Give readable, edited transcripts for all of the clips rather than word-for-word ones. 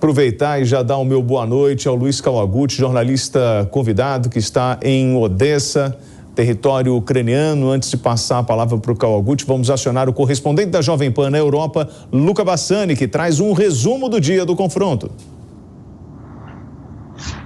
Aproveitar e já dar o meu boa noite ao Luiz Kawaguchi, jornalista convidado que está em Odessa, território ucraniano. Antes de passar a palavra para o Kawaguchi, vamos acionar o correspondente da Jovem Pan na Europa, Luca Bassani, que traz um resumo do dia do confronto.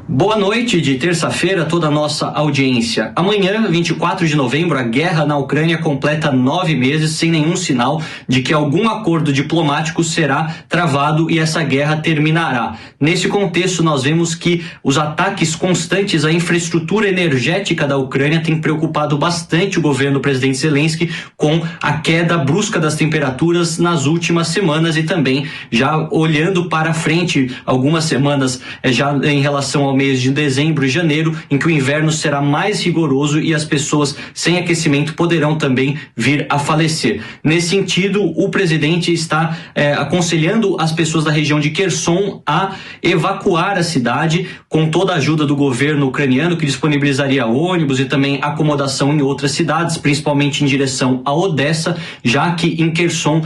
Boa noite de terça-feira a toda a nossa audiência. Amanhã, 24 de novembro, a guerra na Ucrânia completa 9 meses sem nenhum sinal de que algum acordo diplomático será travado e essa guerra terminará. Nesse contexto, nós vemos que os ataques constantes à infraestrutura energética da Ucrânia têm preocupado bastante o governo do presidente Zelensky, com a queda brusca das temperaturas nas últimas semanas e também já olhando para frente algumas semanas já em relação ao mês de dezembro e janeiro, em que o inverno será mais rigoroso e as pessoas sem aquecimento poderão também vir a falecer. Nesse sentido, o presidente está aconselhando as pessoas da região de Kherson a evacuar a cidade, com toda a ajuda do governo ucraniano, que disponibilizaria ônibus e também acomodação em outras cidades, principalmente em direção a Odessa, já que em Kherson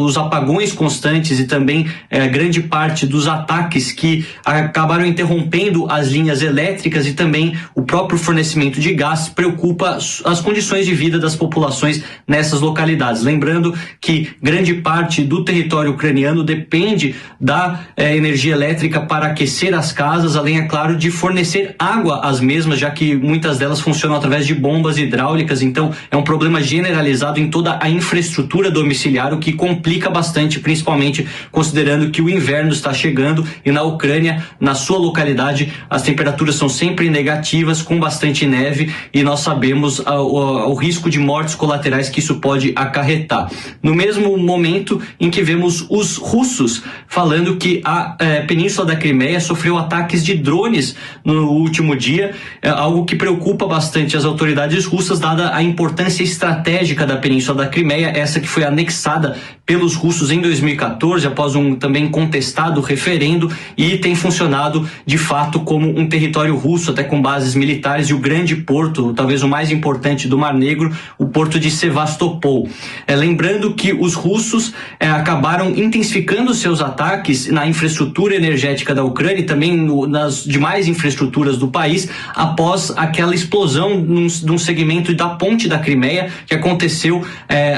os apagões constantes e também grande parte dos ataques que acabaram interrompendo as linhas elétricas e também o próprio fornecimento de gás preocupa as condições de vida das populações nessas localidades. Lembrando que grande parte do território ucraniano depende da energia elétrica para aquecer as casas, além, é claro, de fornecer água às mesmas, já que muitas delas funcionam através de bombas hidráulicas. Então é um problema generalizado em toda a infraestrutura domiciliar, o que complica bastante, principalmente considerando que o inverno está chegando e na Ucrânia, na sua localidade, as temperaturas são sempre negativas, com bastante neve, e nós sabemos o risco de mortes colaterais que isso pode acarretar. No mesmo momento em que vemos os russos falando que a Península da Crimeia sofreu ataques de drones no último dia, algo que preocupa bastante as autoridades russas, dada a importância estratégica da Península da Crimeia, essa que foi anexada pelos russos em 2014, após um também contestado referendo, e tem funcionado de fato como um território russo, até com bases militares, e o grande porto, talvez o mais importante do Mar Negro, o porto de Sevastopol. Lembrando que os russos acabaram intensificando seus ataques na infraestrutura energética da Ucrânia e também nas demais infraestruturas do país, após aquela explosão num segmento da ponte da Crimeia, que aconteceu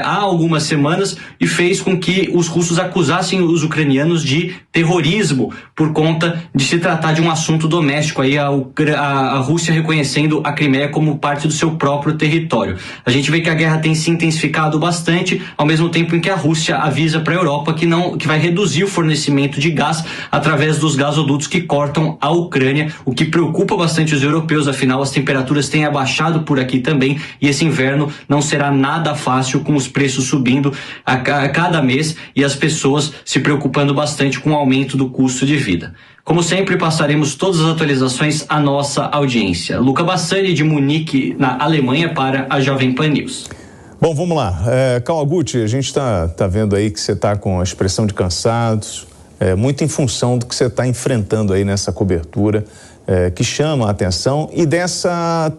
há algumas semanas e fez com que os russos acusassem os ucranianos de terrorismo por conta de se tratar de um assunto doméstico, aí a Rússia reconhecendo a Crimeia como parte do seu próprio território. A gente vê que a guerra tem se intensificado bastante, ao mesmo tempo em que a Rússia avisa para a Europa que vai reduzir o fornecimento de gás através dos gasodutos que cortam a Ucrânia, o que preocupa bastante os europeus, afinal as temperaturas têm abaixado por aqui também, e esse inverno não será nada fácil, com os preços subindo a cada mês e as pessoas se preocupando bastante com o aumento do custo de vida. Como sempre, passaremos todas as atualizações à nossa audiência. Luca Bassani, de Munique, na Alemanha, para a Jovem Pan News. Bom, vamos lá. Kawaguchi, a gente está vendo aí que você está com a expressão de cansados, muito em função do que você está enfrentando aí nessa cobertura, que chama a atenção, e dessa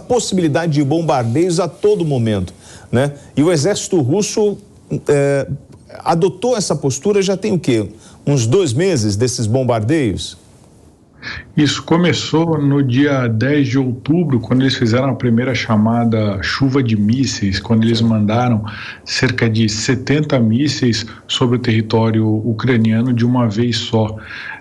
possibilidade de bombardeios a todo momento, né? E o exército russo adotou essa postura já tem o quê? Uns 2 meses desses bombardeios? Isso começou no dia 10 de outubro, quando eles fizeram a primeira chamada chuva de mísseis, quando eles mandaram cerca de 70 mísseis sobre o território ucraniano de uma vez só.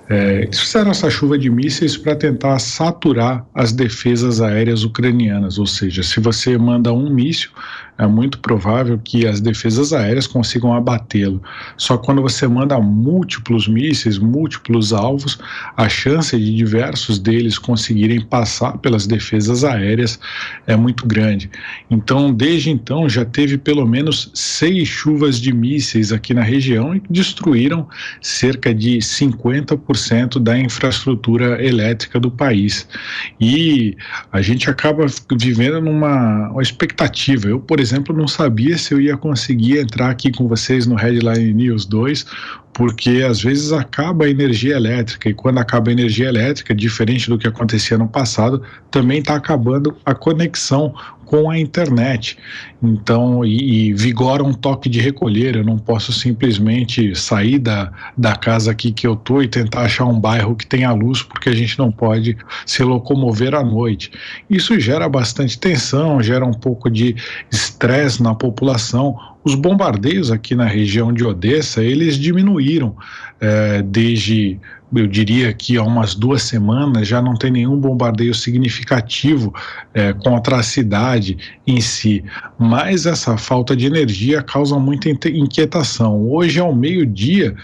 Eles fizeram essa chuva de mísseis para tentar saturar as defesas aéreas ucranianas, ou seja, se você manda um míssil, é muito provável que as defesas aéreas consigam abatê-lo. Só que quando você manda múltiplos mísseis, múltiplos alvos, a chance de diversos deles conseguirem passar pelas defesas aéreas é muito grande. Então, desde então, já teve pelo menos 6 chuvas de mísseis aqui na região e destruíram cerca de 50% da infraestrutura elétrica do país. E a gente acaba vivendo numa expectativa. Eu, por exemplo, não sabia se eu ia conseguir entrar aqui com vocês no Headline News 2, porque às vezes acaba a energia elétrica, e quando acaba a energia elétrica, diferente do que acontecia no passado, também está acabando a conexão com a internet. Então, e vigora um toque de recolher. Eu não posso simplesmente sair da casa aqui que eu estou e tentar achar um bairro que tenha luz, porque a gente não pode se locomover à noite. Isso gera bastante tensão, gera um pouco de estresse na população. Os bombardeios aqui na região de Odessa, eles diminuíram desde, eu diria que há umas 2 semanas, já não tem nenhum bombardeio significativo contra a cidade em si, mas essa falta de energia causa muita inquietação. Hoje, ao meio-dia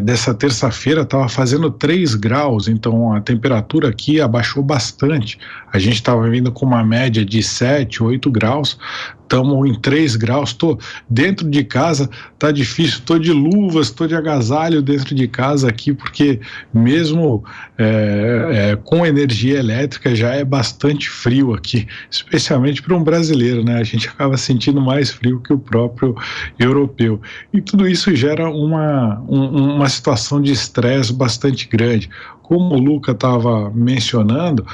dessa terça-feira, estava fazendo 3 graus, então a temperatura aqui abaixou bastante. A gente estava vindo com uma média de 7, 8 graus, estamos em 3 graus, estou dentro de casa, tá difícil, estou de luvas, estou de agasalho dentro de casa aqui, porque mesmo com energia elétrica já é bastante frio aqui, especialmente para um brasileiro, né? A gente acaba sentindo mais frio que o próprio europeu. E tudo isso gera uma situação de estresse bastante grande. Como o Luca estava mencionando,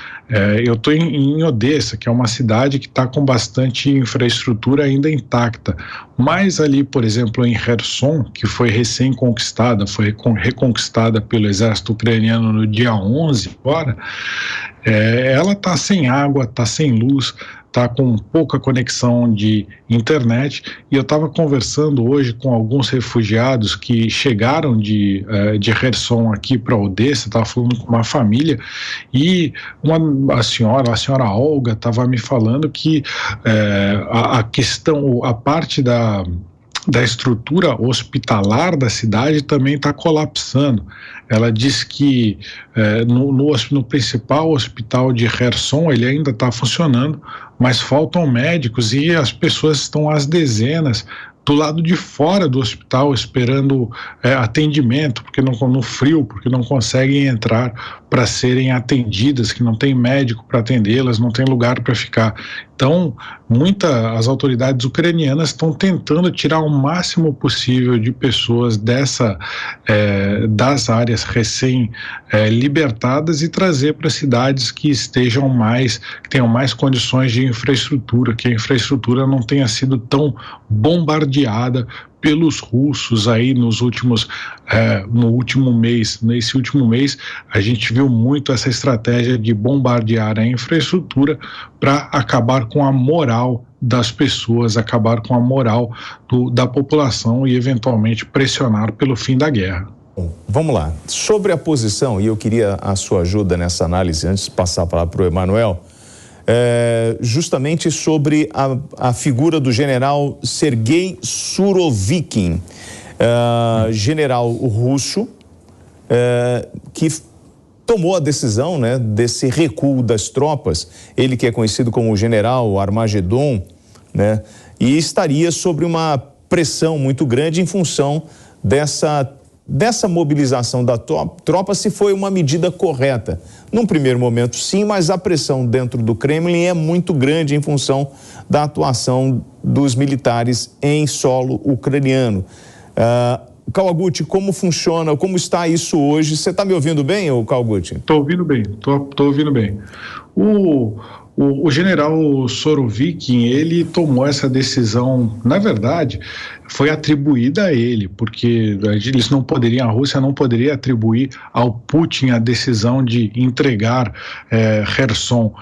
eu estou em Odessa, que é uma cidade que está com bastante infraestrutura ainda intacta. Mas ali, por exemplo, em Kherson, que foi recém-conquistada, foi reconquistada pelo exército ucraniano no dia 11 agora, ela está sem água, está sem luz, está com pouca conexão de internet, e eu estava conversando hoje com alguns refugiados que chegaram de Kherson aqui para Odessa, estava falando com uma família, e a senhora Olga estava me falando que a parte da estrutura hospitalar da cidade também está colapsando. Ela diz que no principal hospital de Kherson ele ainda está funcionando, mas faltam médicos e as pessoas estão às dezenas do lado de fora do hospital esperando atendimento, porque no frio, porque não conseguem entrar para serem atendidas, que não tem médico para atendê-las, não tem lugar para ficar. Então, as autoridades ucranianas estão tentando tirar o máximo possível de pessoas das áreas recém-libertadas e trazer para cidades que tenham mais condições de infraestrutura, que a infraestrutura não tenha sido tão bombardeada pelos russos aí nesse último mês, a gente viu muito essa estratégia de bombardear a infraestrutura para acabar com a moral das pessoas, acabar com a moral da população e eventualmente pressionar pelo fim da guerra. Bom, vamos lá. Sobre a posição, e eu queria a sua ajuda nessa análise antes de passar a palavra para o Emanuel, justamente sobre a figura do general Sergei Surovikin, general russo, que tomou a decisão, né, desse recuo das tropas, ele que é conhecido como o general Armagedon, né, e estaria sobre uma pressão muito grande em função dessa mobilização da tropa, se foi uma medida correta. Num primeiro momento, sim, mas a pressão dentro do Kremlin é muito grande em função da atuação dos militares em solo ucraniano. Kawaguchi, como funciona, como está isso hoje? Você está me ouvindo bem, Kawaguchi? Estou ouvindo bem, estou ouvindo bem. O general Surovikin, ele tomou essa decisão, na verdade, foi atribuída a ele, porque a Rússia não poderia atribuir ao Putin a decisão de entregar Kherson.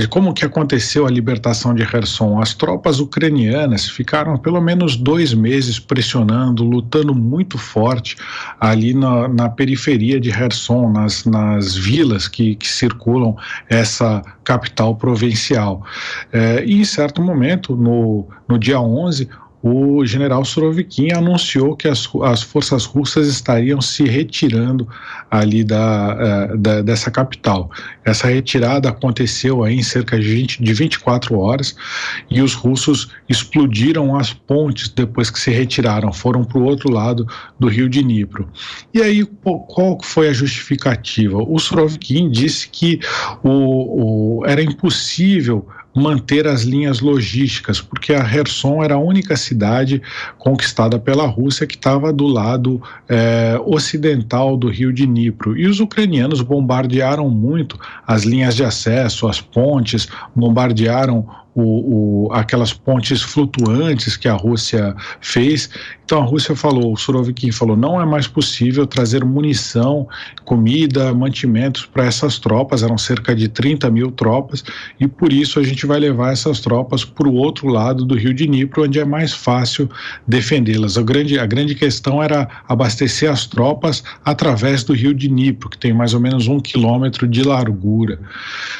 Como que aconteceu a libertação de Kherson? As tropas ucranianas ficaram pelo menos 2 meses pressionando, lutando muito forte ali na periferia de Kherson, nas vilas que circulam essa capital provincial. E em certo momento, no dia 11, o general Surovikin anunciou que as forças russas estariam se retirando ali dessa capital. Essa retirada aconteceu aí em cerca de 24 horas e os russos explodiram as pontes depois que se retiraram, foram para o outro lado do rio de Dnipro. E aí, qual foi a justificativa? O Surovikin disse que era impossível manter as linhas logísticas, porque a Kherson era a única cidade conquistada pela Rússia que estava do lado ocidental do rio de Dnipro. E os ucranianos bombardearam muito as linhas de acesso, as pontes, bombardearam aquelas pontes flutuantes que a Rússia fez. Então a Rússia falou, o Surovikin falou, não é mais possível trazer munição, comida, mantimentos para essas tropas, eram cerca de 30 mil tropas, e por isso a gente vai levar essas tropas para o outro lado do rio de Dnipro, onde é mais fácil defendê-las. A grande questão era abastecer as tropas através do rio de Dnipro, que tem mais ou menos 1 quilômetro de largura.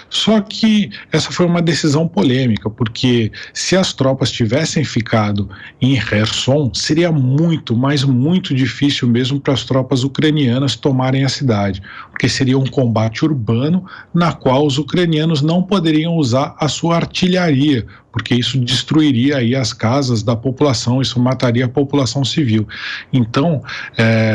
Só que essa foi uma decisão polêmica, porque se as tropas tivessem ficado em Kherson, seria muito, mas muito difícil mesmo para as tropas ucranianas tomarem a cidade, porque seria um combate urbano na qual os ucranianos não poderiam usar a sua artilharia, porque isso destruiria aí as casas da população, isso mataria a população civil. Então,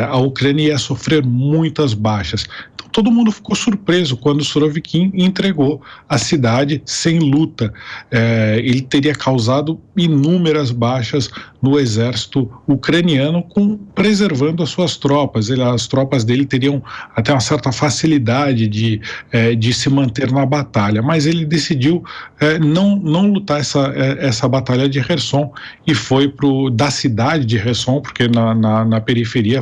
a Ucrânia ia sofrer muitas baixas. Então, todo mundo ficou surpreso quando o Surovikin entregou a cidade sem luta. Ele teria causado inúmeras baixas no exército ucraniano, preservando as suas tropas. As tropas dele teriam até uma certa facilidade de se manter na batalha, mas ele decidiu não lutar essa batalha de Kherson e foi da cidade de Kherson, porque na periferia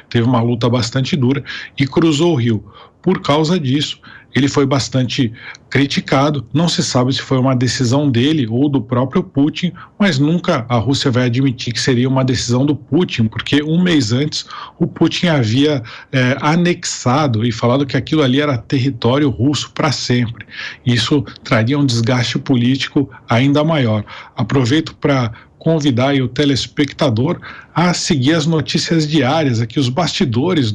teve uma luta bastante dura, e cruzou o rio. Por causa disso, ele foi bastante criticado. Não se sabe se foi uma decisão dele ou do próprio Putin, mas nunca a Rússia vai admitir que seria uma decisão do Putin, porque um mês antes o Putin havia anexado e falado que aquilo ali era território russo para sempre. Isso traria um desgaste político ainda maior. Aproveito para convidar aí o telespectador a seguir as notícias diárias, aqui os bastidores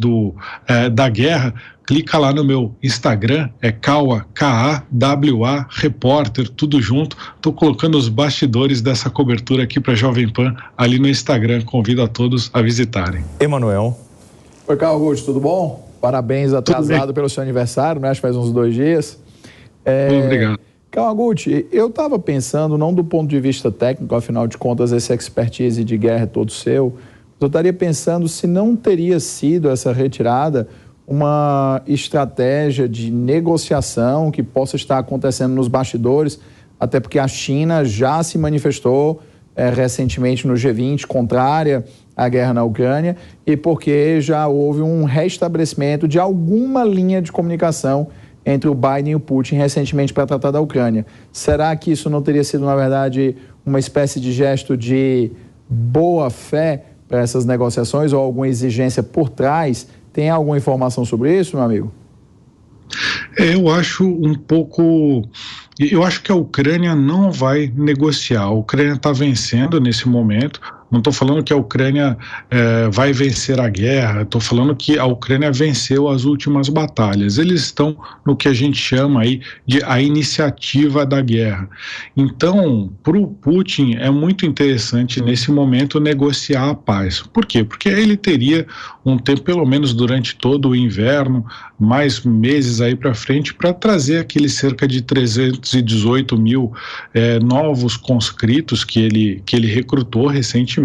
da guerra. Clica lá no meu Instagram, Kawa, K-A-W-A, repórter, tudo junto. Estou colocando os bastidores dessa cobertura aqui para Jovem Pan ali no Instagram. Convido a todos a visitarem. Emanuel. Oi, Kawaguchi, tudo bom? Parabéns atrasado pelo seu aniversário, né? Acho que faz uns 2 dias. Obrigado. Kawaguchi, eu estava pensando, não do ponto de vista técnico, afinal de contas, esse expertise de guerra é todo seu, eu estaria pensando se não teria sido essa retirada uma estratégia de negociação que possa estar acontecendo nos bastidores, até porque a China já se manifestou recentemente no G20 contrária à guerra na Ucrânia e porque já houve um restabelecimento de alguma linha de comunicação entre o Biden e o Putin recentemente para tratar da Ucrânia. Será que isso não teria sido, na verdade, uma espécie de gesto de boa-fé para essas negociações ou alguma exigência por trás? Tem alguma informação sobre isso, meu amigo? Eu acho um pouco... Eu acho que a Ucrânia não vai negociar. A Ucrânia está vencendo nesse momento. Não estou falando que a Ucrânia vai vencer a guerra, estou falando que a Ucrânia venceu as últimas batalhas. Eles estão no que a gente chama aí de a iniciativa da guerra. Então, para o Putin é muito interessante nesse momento negociar a paz. Por quê? Porque ele teria um tempo, pelo menos durante todo o inverno, mais meses aí para frente, para trazer aqueles cerca de 318 mil novos conscritos que ele recrutou recentemente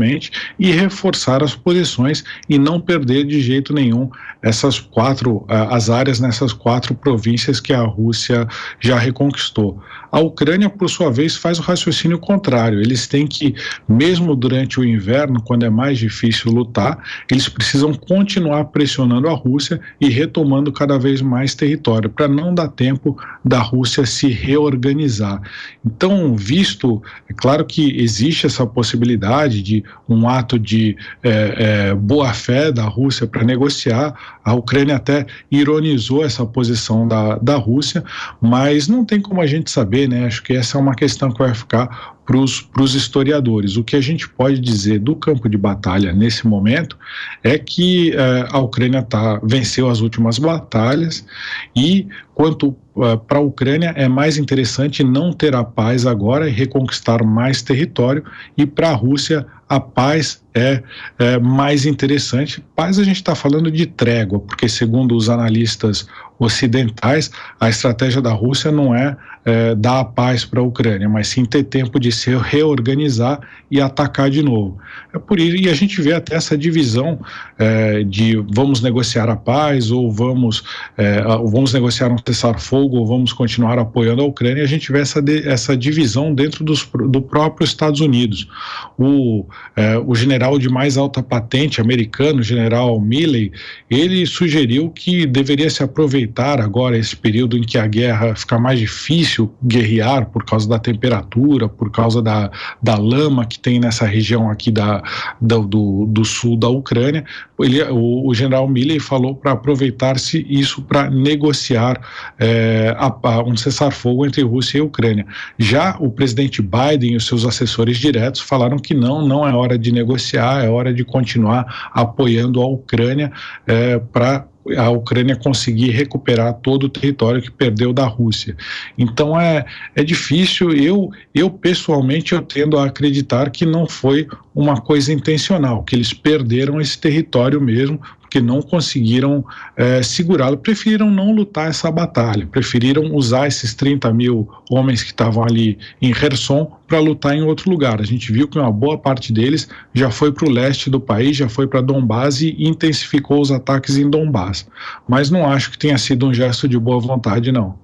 e reforçar as posições e não perder de jeito nenhum as áreas nessas 4 províncias que a Rússia já reconquistou. A Ucrânia, por sua vez, faz o raciocínio contrário. Eles têm que, mesmo durante o inverno, quando é mais difícil lutar, eles precisam continuar pressionando a Rússia e retomando cada vez mais território, para não dar tempo da Rússia se reorganizar. Então, é claro que existe essa possibilidade de um ato de boa-fé da Rússia para negociar. A Ucrânia até ironizou essa posição da Rússia, mas não tem como a gente saber, né? Acho que essa é uma questão que vai ficar para os historiadores. O que a gente pode dizer do campo de batalha nesse momento é que a Ucrânia venceu as últimas batalhas e, quanto para a Ucrânia, é mais interessante não ter a paz agora e reconquistar mais território, e para a Rússia a paz é mais interessante. Mas a gente está falando de trégua, porque segundo os analistas ocidentais, a estratégia da Rússia não é dar a paz para a Ucrânia, mas sim ter tempo de se reorganizar e atacar de novo. É por isso, e a gente vê até essa divisão de vamos negociar a paz ou vamos negociar um cessar-fogo ou vamos continuar apoiando a Ucrânia. A gente vê essa divisão dentro do próprio Estados Unidos. O general de mais alta patente americano, o general Milley, ele sugeriu que deveria se aproveitar agora esse período em que a guerra fica mais difícil guerrear por causa da temperatura, por causa da lama que tem nessa região aqui do sul da Ucrânia. O general Milley falou para aproveitar-se isso para negociar um cessar-fogo entre Rússia e Ucrânia. Já o presidente Biden e os seus assessores diretos falaram que não é hora de negociar, é hora de continuar apoiando a Ucrânia para a Ucrânia conseguir recuperar todo o território que perdeu da Rússia. Então é difícil. Eu pessoalmente eu tendo a acreditar que não foi uma coisa intencional, que eles perderam esse território mesmo, porque não conseguiram segurá-lo, preferiram não lutar essa batalha, preferiram usar esses 30 mil homens que estavam ali em Kherson para lutar em outro lugar. A gente viu que uma boa parte deles já foi para o leste do país, já foi para Donbás e intensificou os ataques em Donbás. Mas não acho que tenha sido um gesto de boa vontade, não.